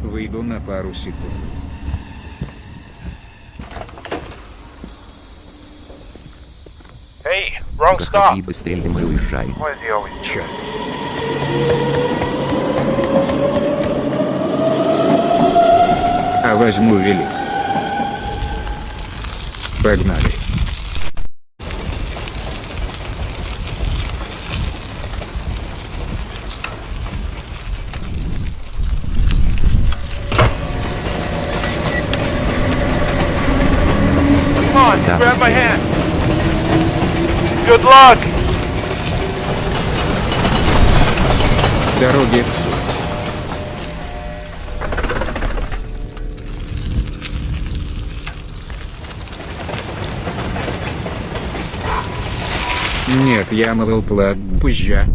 Выйду на пару секунд. Hey, wrong stop. Заходи быстрее, мы уезжаем. Why is he always... Черт. А возьму велик. Погнали. Come on, Да, grab my быстрее. hand. Good luck. С дороги в суд. Нет, я мыл плат позже.